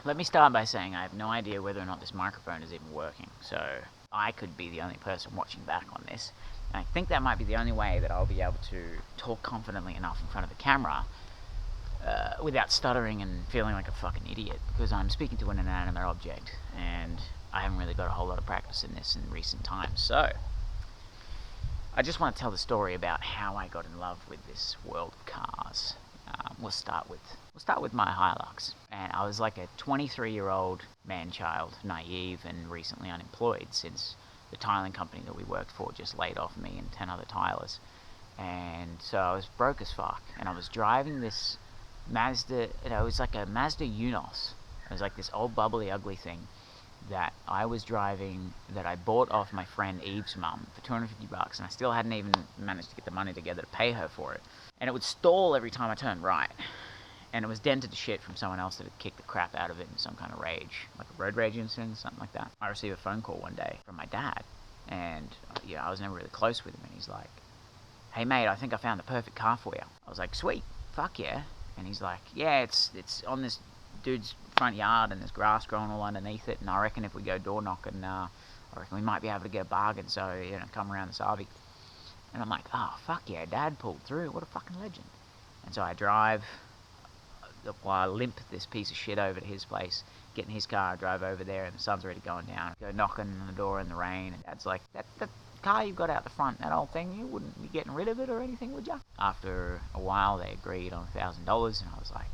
let me start by saying I have no idea whether or not this microphone is even working, so I could be the only person watching back on this. And I think that might be the only way that I'll be able to talk confidently enough in front of the camera without stuttering and feeling like a fucking idiot, because I'm speaking to an inanimate object, and I haven't really got a whole lot of practice in this in recent times. So, I just want to tell the story about how I got in love with this world of cars. We'll start with my Hilux. And I was like a 23-year-old man-child, naive and recently unemployed, since the tiling company that we worked for just laid off me and 10 other tilers. And so I was broke as fuck, and I was driving this Mazda, it was like a Mazda Unos. It was like this old bubbly ugly thing that I was driving, that I bought off my friend Eve's mum for $250, and I still hadn't even managed to get the money together to pay her for it. And it would stall every time I turned right. And it was dented to shit from someone else that had kicked the crap out of it in some kind of rage, like a road rage incident, something like that. I received a phone call one day from my dad, and I was never really close with him, and he's like, "Hey mate, I think I found the perfect car for you." I was like, "Sweet, fuck yeah." And he's like, "Yeah, it's on this dude's front yard, and there's grass growing all underneath it, and I reckon if we go door knocking, I reckon we might be able to get a bargain, so, come around this RV." And I'm like, "Oh, fuck yeah, Dad pulled through, what a fucking legend." And so I drive, while I limp this piece of shit over to his place, get in his car, I drive over there, and the sun's already going down. Go knocking on the door in the rain, and Dad's like, that car you've got out the front, that old thing, you wouldn't be getting rid of it or anything, would you?" After a while, they agreed on $1,000, and I was like,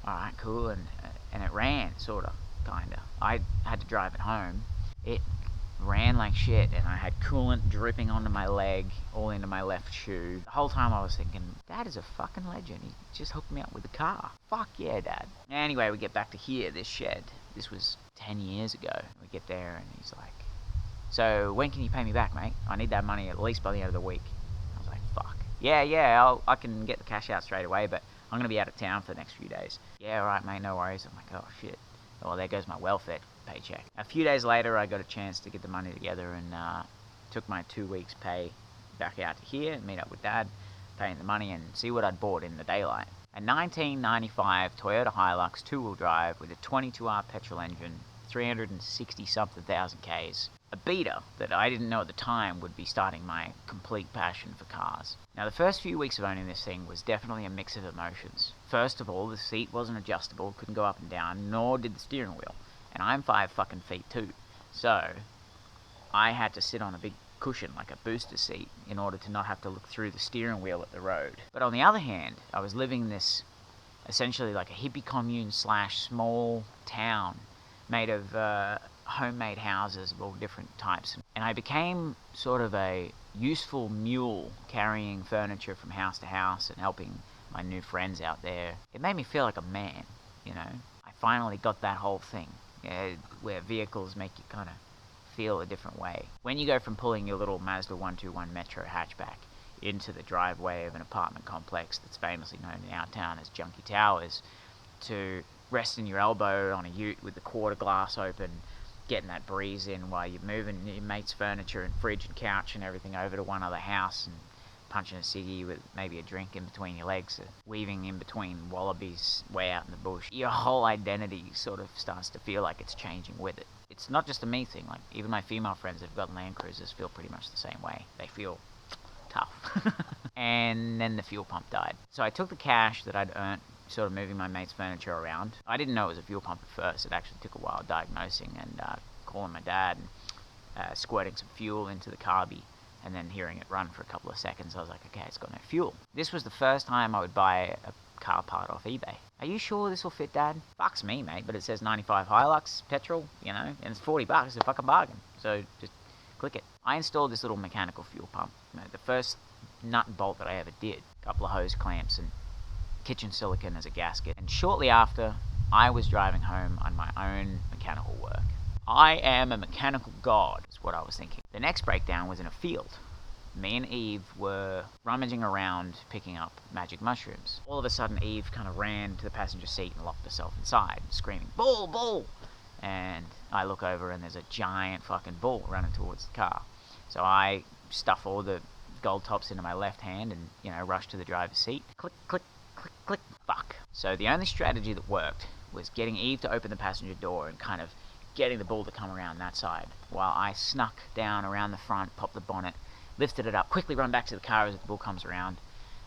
alright, cool, and it ran, sorta, kinda. I had to drive it home. It ran like shit, and I had coolant dripping onto my leg, all into my left shoe. The whole time I was thinking, Dad is a fucking legend. He just hooked me up with a car. Fuck yeah, Dad. Anyway, we get back to here, this shed. This was 10 years ago. We get there, and he's like, "So, when can you pay me back, mate? I need that money at least by the end of the week." I was like, fuck. Yeah, I can get the cash out straight away, but I'm going to be out of town for the next few days. "Yeah, alright, mate, no worries." I'm like, oh, shit. Well, there goes my welfare paycheck. A few days later, I got a chance to get the money together and took my 2 weeks' pay back out to here and meet up with Dad, paying the money, and see what I'd bought in the daylight. A 1995 Toyota Hilux two-wheel drive with a 22R petrol engine, 360-something thousand Ks. A beater that I didn't know at the time would be starting my complete passion for cars. Now, the first few weeks of owning this thing was definitely a mix of emotions. First of all, the seat wasn't adjustable, couldn't go up and down, nor did the steering wheel. And I'm 5 fucking feet too. So, I had to sit on a big cushion, like a booster seat, in order to not have to look through the steering wheel at the road. But on the other hand, I was living in this, essentially like a hippie commune / small town, made of homemade houses of all different types. And I became sort of a useful mule, carrying furniture from house to house and helping my new friends out there. It made me feel like a man, I finally got that whole thing, where vehicles make you kind of feel a different way. When you go from pulling your little Mazda 121 Metro hatchback into the driveway of an apartment complex that's famously known in our town as Junkie Towers, to resting your elbow on a ute with the quarter glass open, getting that breeze in while you're moving your mate's furniture and fridge and couch and everything over to one other house, and punching a ciggy with maybe a drink in between your legs, weaving in between wallabies way out in the bush, your whole identity sort of starts to feel like it's changing with it. It's not just a me thing, like even my female friends that have got Land Cruisers feel pretty much the same way. They feel tough. And then the fuel pump died. So I took the cash that I'd earned sort of moving my mate's furniture around. I didn't know it was a fuel pump at first. It actually took a while diagnosing and calling my dad and squirting some fuel into the carby, and then hearing it run for a couple of seconds. I was like, okay, it's got no fuel. This was the first time I would buy a car part off eBay. "Are you sure this will fit, Dad?" Fucks me, mate, but it says 95 Hilux, petrol, and it's $40. It's a fucking bargain. So just click it. I installed this little mechanical fuel pump. The first nut and bolt that I ever did. A couple of hose clamps and kitchen silicone as a gasket. And shortly after, I was driving home on my own mechanical work. I am a mechanical god, is what I was thinking. The next breakdown was in a field. Me and Eve were rummaging around picking up magic mushrooms. All of a sudden, Eve kind of ran to the passenger seat and locked herself inside, screaming, "Bull, bull!" And I look over and there's a giant fucking bull running towards the car. So I stuff all the gold tops into my left hand and, rush to the driver's seat. Click, click, click, click. Fuck. So the only strategy that worked was getting Eve to open the passenger door and kind of getting the bull to come around that side, while I snuck down around the front, popped the bonnet, lifted it up, quickly run back to the car as the bull comes around,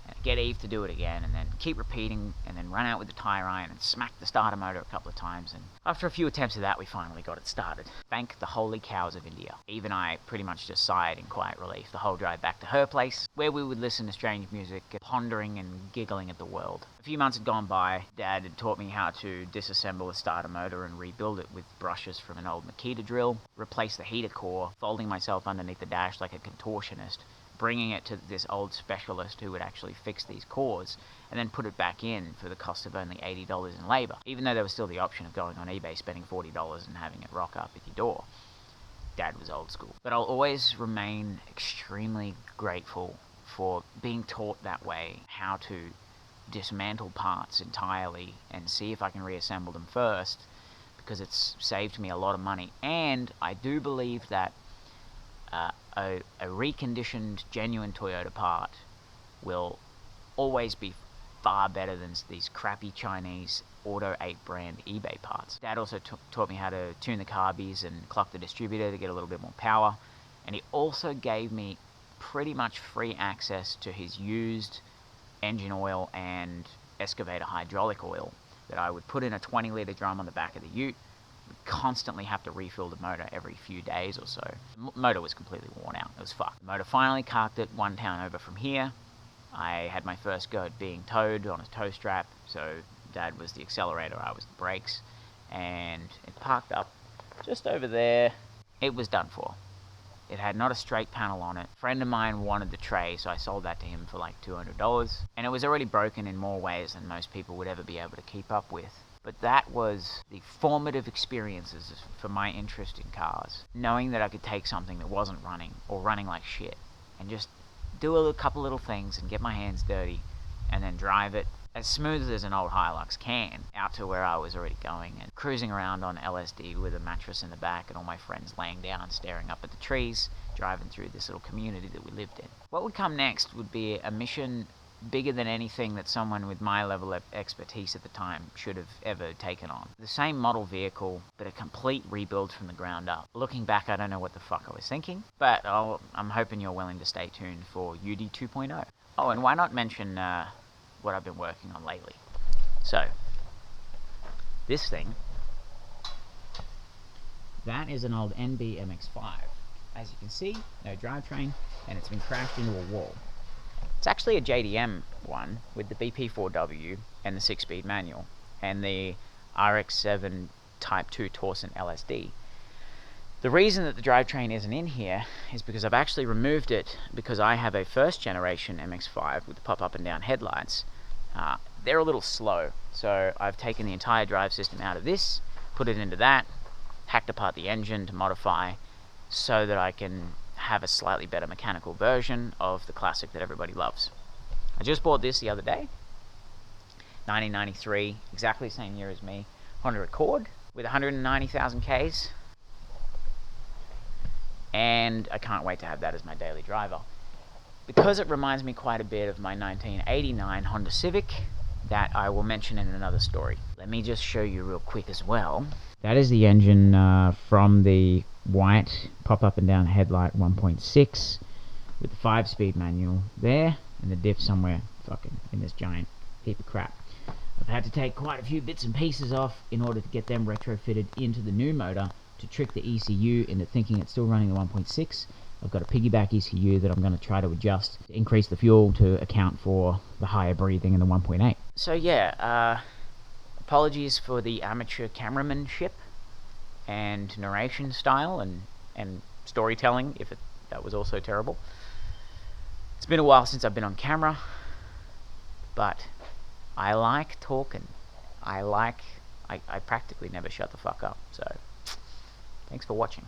and get Eve to do it again, and then keep repeating, and then run out with the tire iron and smack the starter motor a couple of times, and after a few attempts of that, we finally got it started. Thank the holy cows of India. Eve and I pretty much just sighed in quiet relief the whole drive back to her place, where we would listen to strange music, pondering and giggling at the world. A few months had gone by. Dad had taught me how to disassemble a starter motor and rebuild it with brushes from an old Makita drill, replace the heater core, folding myself underneath the dash like a contortionist, bringing it to this old specialist who would actually fix these cores, and then put it back in for the cost of only $80 in labour, even though there was still the option of going on eBay, spending $40 and having it rock up at your door. Dad was old school. But I'll always remain extremely grateful for being taught that way, how to dismantle parts entirely and see if I can reassemble them first, because it's saved me a lot of money. And I do believe that a reconditioned, genuine Toyota part will always be far better than these crappy Chinese Auto 8 brand eBay parts. Dad also taught me how to tune the carbies and clock the distributor to get a little bit more power, and he also gave me pretty much free access to his used engine oil and excavator hydraulic oil that I would put in a 20-litre drum on the back of the ute. Constantly have to refill the motor every few days or so. The motor was completely worn out. It was fucked. The motor finally carked it one town over from here. I had my first go at being towed on a tow strap, so Dad was the accelerator, I was the brakes, and it parked up just over there. It was done for. It had not a straight panel on it. A friend of mine wanted the tray, so I sold that to him for like $200, and it was already broken in more ways than most people would ever be able to keep up with. But that was the formative experiences for my interest in cars. Knowing that I could take something that wasn't running, or running like shit, and just do a couple little things and get my hands dirty, and then drive it as smooth as an old Hilux can, out to where I was already going, and cruising around on LSD with a mattress in the back and all my friends laying down, staring up at the trees, driving through this little community that we lived in. What would come next would be a mission bigger than anything that someone with my level of expertise at the time should have ever taken on. The same model vehicle, but a complete rebuild from the ground up. Looking back, I don't know what the fuck I was thinking, but I'm hoping you're willing to stay tuned for UD 2.0. Oh, and why not mention what I've been working on lately. So, this thing, that is an old NB MX-5. As you can see, no drivetrain, and it's been crashed into a wall. It's actually a JDM one with the BP4W and the 6-speed manual and the RX-7 Type 2 Torsen LSD. The reason that the drivetrain isn't in here is because I've actually removed it because I have a first generation MX-5 with the pop up and down headlights. They're a little slow, so I've taken the entire drive system out of this, put it into that, hacked apart the engine to modify so that I can have a slightly better mechanical version of the classic that everybody loves. I just bought this the other day, 1993, exactly the same year as me, Honda Accord with 190,000 Ks, and I can't wait to have that as my daily driver. Because it reminds me quite a bit of my 1989 Honda Civic, that I will mention in another story. Let me just show you real quick as well. That is the engine from the white pop-up and down headlight 1.6 with the 5-speed manual there, and the diff somewhere fucking in this giant heap of crap. I've had to take quite a few bits and pieces off in order to get them retrofitted into the new motor to trick the ECU into thinking it's still running the 1.6. I've got a piggyback ECU that I'm going to try to adjust to increase the fuel to account for the higher breathing in the 1.8. So yeah, apologies for the amateur cameramanship and narration style and storytelling, if that was also terrible. It's been a while since I've been on camera, but I like talking. I practically never shut the fuck up, so thanks for watching.